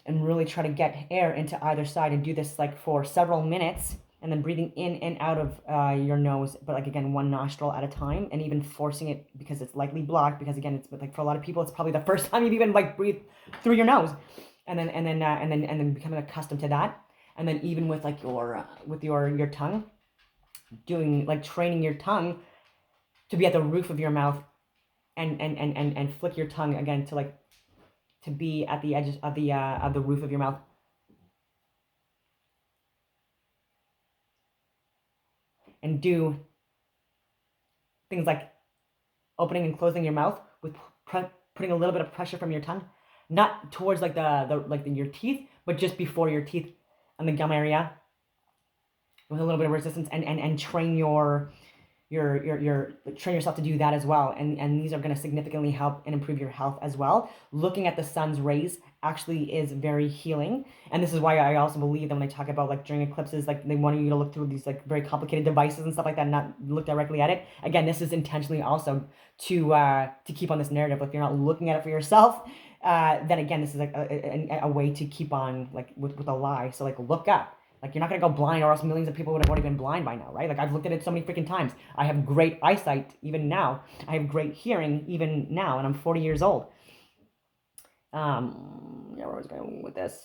and really try to get air into either side, and do this like for several minutes, and then breathing in and out of your nose, but like again, one nostril at a time, and even forcing it because it's likely blocked, because again, it's like for a lot of people, it's probably the first time you've even like breathed through your nose, and then becoming accustomed to that. And then even with like your tongue, doing like training your tongue to be at the roof of your mouth and flick your tongue again to be at the edges of the roof of your mouth. And do things like opening and closing your mouth with putting a little bit of pressure from your tongue, not towards like your teeth, but just before your teeth and the gum area, with a little bit of resistance, and train train yourself to do that as well. And these are going to significantly help and improve your health as well. Looking at the sun's rays actually is very healing. And this is why I also believe that when they talk about like during eclipses, like they want you to look through these like very complicated devices and stuff like that, and not look directly at it. Again, this is intentionally also to keep on this narrative. If you're not looking at it for yourself, then again, this is like a way to keep on like with a lie. So like look up. Like, you're not going to go blind, or else millions of people would have already been blind by now, right? Like, I've looked at it so many freaking times. I have great eyesight even now. I have great hearing even now, and I'm 40 years old. Yeah, where was I going with this?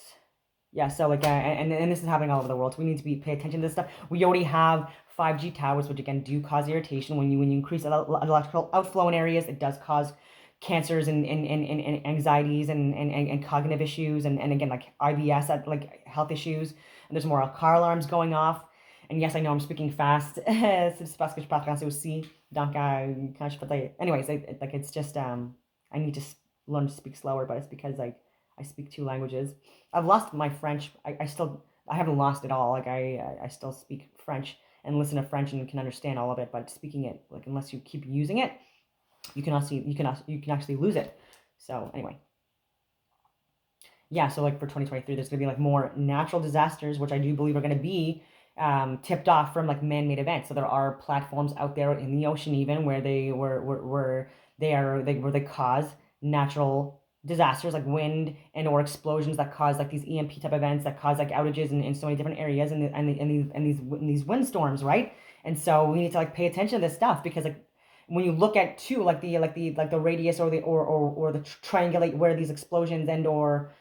Yeah, so, like, and this is happening all over the world, so we need to pay attention to this stuff. We already have 5G towers, which, again, do cause irritation. When you increase electrical outflow in areas, it does cause cancers and anxieties and cognitive issues, and again, like, IBS, like, health issues. And there's more car alarms going off. And yes, I know I'm speaking fast. Anyways, it's just I need to learn to speak slower, but it's because like I speak 2 languages. I've lost my French. I haven't lost it all. Like I still speak French and listen to French and can understand all of it, but speaking it, like, unless you keep using it, you can actually lose it. So anyway. Yeah, so like for 2023, there's going to be like more natural disasters, which I do believe are going to be tipped off from like man-made events. So there are platforms out there in the ocean even where they cause natural disasters like wind and or explosions that cause like these EMP type events that cause like outages in so many different areas and these windstorms, right? And so we need to like pay attention to this stuff, because like when you look at too like the radius or the triangulate where these explosions and or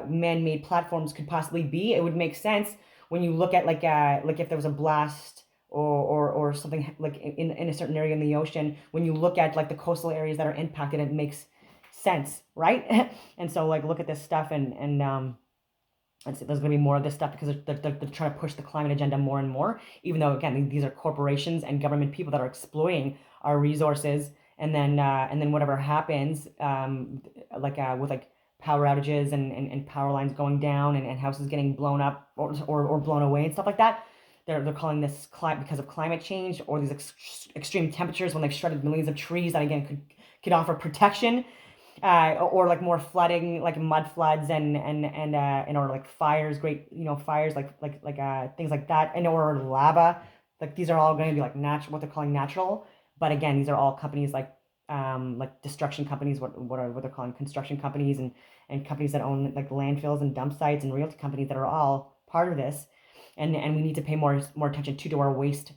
man-made platforms could possibly be, it would make sense when you look at like if there was a blast or something like in a certain area in the ocean. When you look at like the coastal areas that are impacted, it makes sense, right? And so like look at this stuff and there's going to be more of this stuff, because they're trying to push the climate agenda more and more, even though again these are corporations and government people that are exploiting our resources, and then whatever happens with like power outages and power lines going down and houses getting blown up or blown away and stuff like that. They're calling this because of climate change or these extreme temperatures, when they've shredded millions of trees that again could offer protection, or like more flooding, like mud floods and or like fires, fires like things like that, and or lava. Like these are all going to be like natural, what they're calling natural, but again these are all companies like destruction companies, what they're calling construction companies, and companies that own like landfills and dump sites, and realty companies that are all part of this, and we need to pay more attention to our waste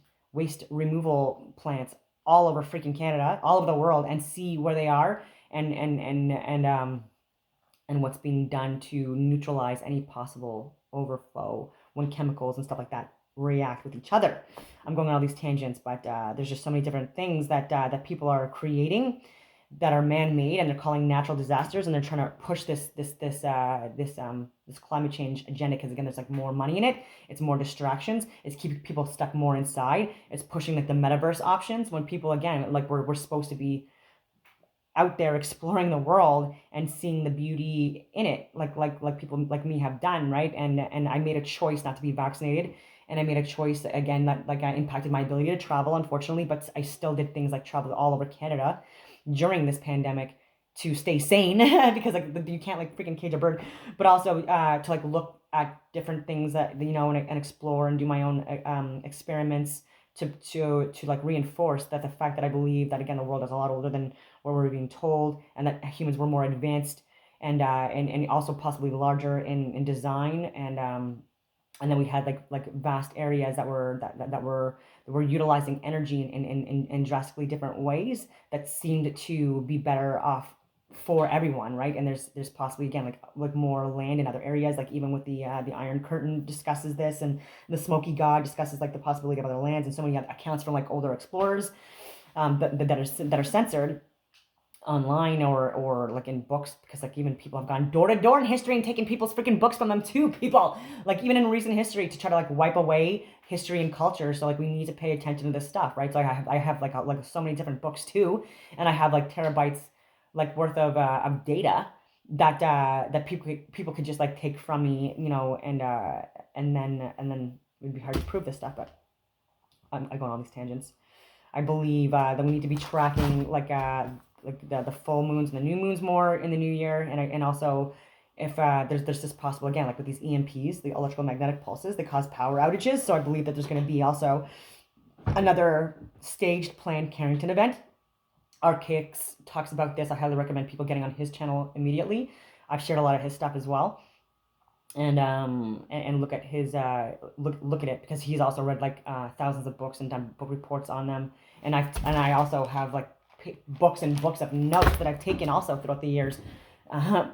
removal plants all over freaking Canada, all over the world, and see where they are, and what's being done to neutralize any possible overflow when chemicals and stuff like that react with each other. I'm going on all these tangents, but there's just so many different things that people are creating that are man-made, and they're calling natural disasters, and they're trying to push this climate change agenda, because again there's like more money in it, it's more distractions, it's keeping people stuck more inside, it's pushing like the metaverse options, when people again like we're supposed to be out there exploring the world and seeing the beauty in it, like people like me have done, right? And I made a choice not to be vaccinated, and I made a choice again that like impacted my ability to travel, unfortunately, but I still did things like travel all over Canada during this pandemic to stay sane, because like you can't like freaking cage a bird, but also to like look at different things that and explore and do my own experiments to like reinforce that the fact that I believe that again the world is a lot older than what we're being told, and that humans were more advanced and also possibly larger in design, and then we had like vast areas that were utilizing energy in drastically different ways that seemed to be better off for everyone, right? And there's possibly again like more land in other areas, like even with the Iron Curtain discusses this, and the Smoky God discusses like the possibility of other lands, and so many accounts from like older explorers that are censored. online or like in books, because like even people have gone door to door in history and taken people's freaking books from them too. People like even in recent history to try to like wipe away history and culture. So like we need to pay attention to this stuff, right? So I have like so many different books too, and I have like terabytes like worth of data that people could just like take from me, and then it'd be hard to prove this stuff. But I go on all these tangents. I believe that we need to be tracking like the full moons and the new moons more in the new year, and also if there's this possible, again, like with these EMPs, the electrical magnetic pulses, they cause power outages. So I believe that there's going to be also another staged planned Carrington event. Archaics talks about this. I highly recommend people getting on his channel immediately. I've shared a lot of his stuff as well, and look at his look at it, because he's also read like thousands of books and done book reports on them, and I also have like books and books of notes that I've taken also throughout the years. Yeah.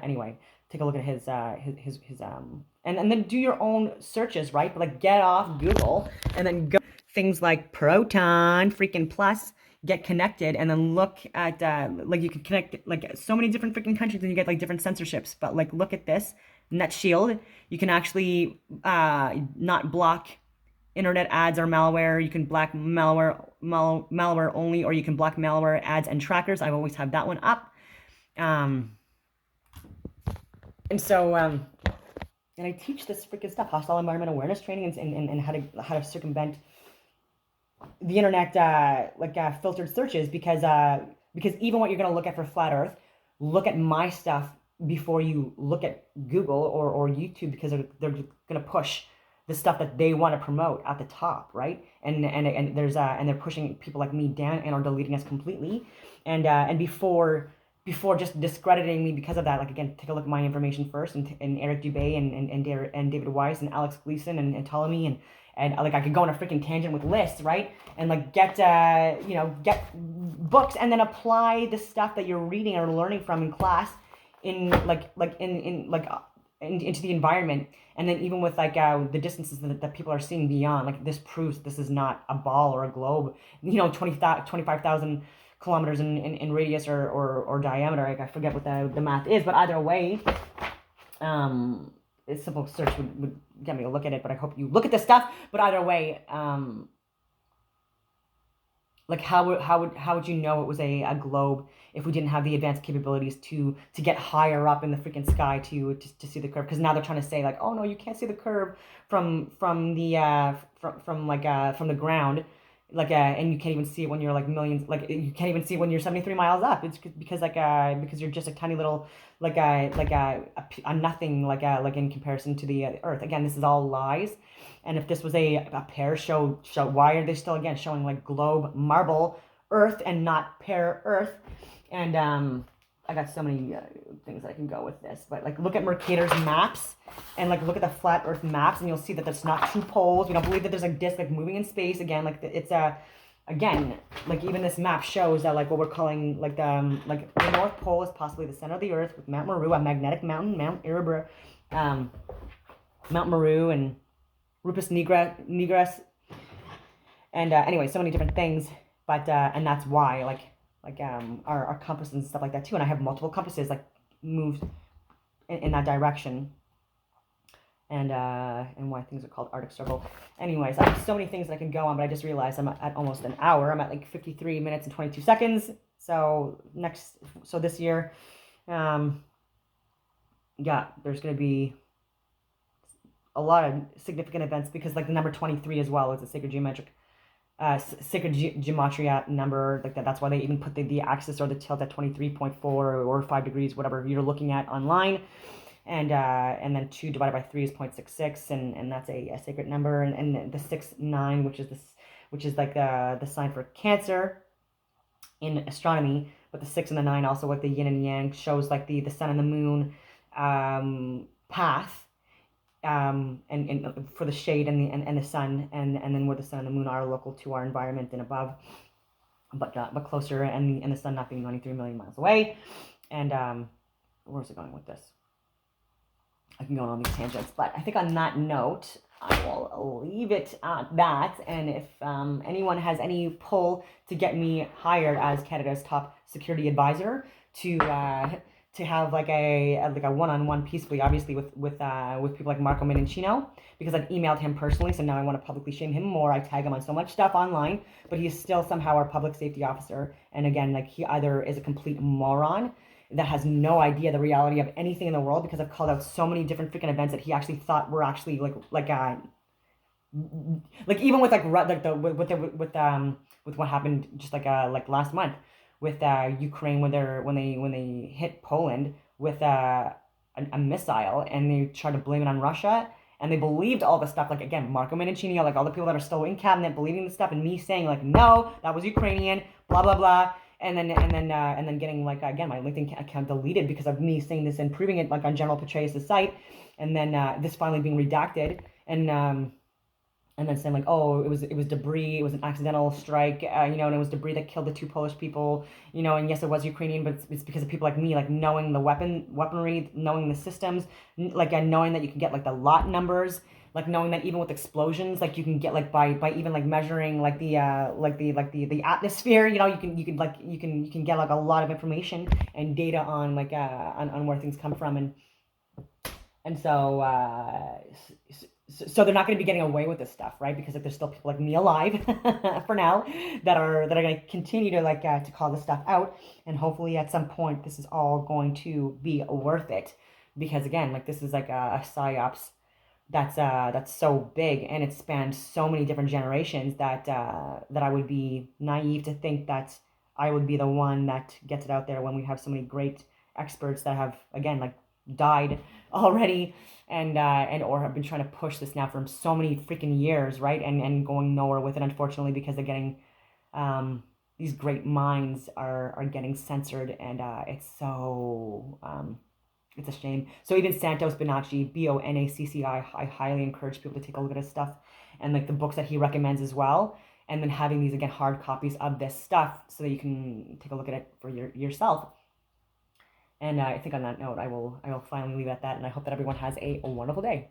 Anyway, take a look at his and then do your own searches, right? But like get off Google and then go things like Proton freaking Plus, get connected, and then look at like you can connect like so many different freaking countries and you get like different censorships. But like look at this NetShield. You can actually not block internet ads or malware. You can block malware only, or you can block malware ads and trackers. I've always had that one up. And so and I teach this freaking stuff, hostile environment awareness training, and how to circumvent the internet filtered searches, because even what you're going to look at for flat earth, look at my stuff before you look at Google or YouTube, because they're going to push the stuff that they want to promote at the top, right? And they're pushing people like me down and are deleting us completely, and before just discrediting me because of that, like again, take a look at my information first, and Eric Dubay and David Weiss and Alex Gleason and Ptolemy and like I could go on a freaking tangent with lists, right? And like get books and then apply the stuff that you're reading or learning from in class into the environment. And then even with like the distances that people are seeing beyond, like this proves this is not a ball or a globe, 25,000 kilometers in radius or diameter. Like I forget what the math is, but either way, a simple search would get me to look at it. But I hope you look at this stuff. But either way, like how would you know it was a globe if we didn't have the advanced capabilities to get higher up in the freaking sky to see the curve? Because now they're trying to say like, oh no, you can't see the curve from the ground, and you can't even see it when you're like millions, like you can't even see it when you're 73 miles up. It's because because you're just a tiny little a nothing, like in comparison to the Earth. Again, this is all lies. And if this was a pair show, why are they still again showing like globe, marble, Earth, and not pair Earth? And I got so many things that I can go with this, but like look at Mercator's maps and like look at the flat Earth maps, and you'll see that that's not two poles. We don't believe that there's a disc like moving in space. Again, like it's again, like even this map shows that like what we're calling like the North Pole is possibly the center of the Earth, with Mount Meru, a magnetic mountain, Mount Erebor, Mount Meru, and Rupus Nigris, and anyway, so many different things. But and that's why our compass and stuff like that too. And I have multiple compasses like moved in that direction. And why things are called Arctic Circle. Anyways, I have so many things that I can go on, but I just realized I'm at almost an hour. I'm at like 53 minutes and 22 seconds. So this year, yeah, there's going to be a lot of significant events, because like the number 23 as well is a sacred gematria number, like that's why they even put the axis or the tilt at 23.4 or 5 degrees, whatever you're looking at online. And then 2 divided by 3 is 0.66, and that's a sacred number. And the 6-9, which is like the sign for Cancer in astronomy, but the 6 and the 9 also with the yin and yang shows like the sun and the moon path, and for the shade and the sun, and then where the sun and the moon are local to our environment and above, but closer, and the sun not being 93 million miles away. And where's it going with this? I can go on these tangents, but I think on that note, I will leave it at that. And if anyone has any pull to get me hired as Canada's top security advisor to have like a one-on-one peacefully, obviously with people like Marco Menincino, because I've emailed him personally, so now I want to publicly shame him more. I tag him on so much stuff online, but he's still somehow our public safety officer. And again, like he either is a complete moron that has no idea the reality of anything in the world, because I've called out so many different freaking events that he actually thought were actually like even with like the with what happened just like last month with Ukraine when they hit Poland with a missile, and they tried to blame it on Russia, and they believed all the stuff, like again Marco Menincino, like all the people that are still in cabinet believing the stuff, and me saying like no, that was Ukrainian, blah blah blah. And then getting like again my LinkedIn account deleted because of me saying this and proving it like on General Petraeus' site, and then this finally being redacted, and then saying like, oh, it was debris, it was an accidental strike, and it was debris that killed the two Polish people, and yes, it was Ukrainian, but it's because of people like me, like knowing the weaponry, knowing the systems, like knowing that you can get like the lot numbers, like knowing that even with explosions, like you can get like by even like measuring like the atmosphere, you can get like a lot of information and data on like on where things come from, and so they're not going to be getting away with this stuff, right? Because like there's still people like me alive for now that are going to continue to to call this stuff out, and hopefully at some point this is all going to be worth it, because again, like this is like a psyops that's so big, and it spans so many different generations that I would be naive to think that I would be the one that gets it out there when we have so many great experts that have again like died already, and or have been trying to push this now for so many freaking years, right? And going nowhere with it, unfortunately, because they're getting these great minds are getting censored, and it's a shame. So even Santos Bonacci, Bonacci, I highly encourage people to take a look at his stuff and like the books that he recommends as well. And then having these again hard copies of this stuff so that you can take a look at it for yourself. And I think on that note, I will finally leave it at that, and I hope that everyone has a wonderful day.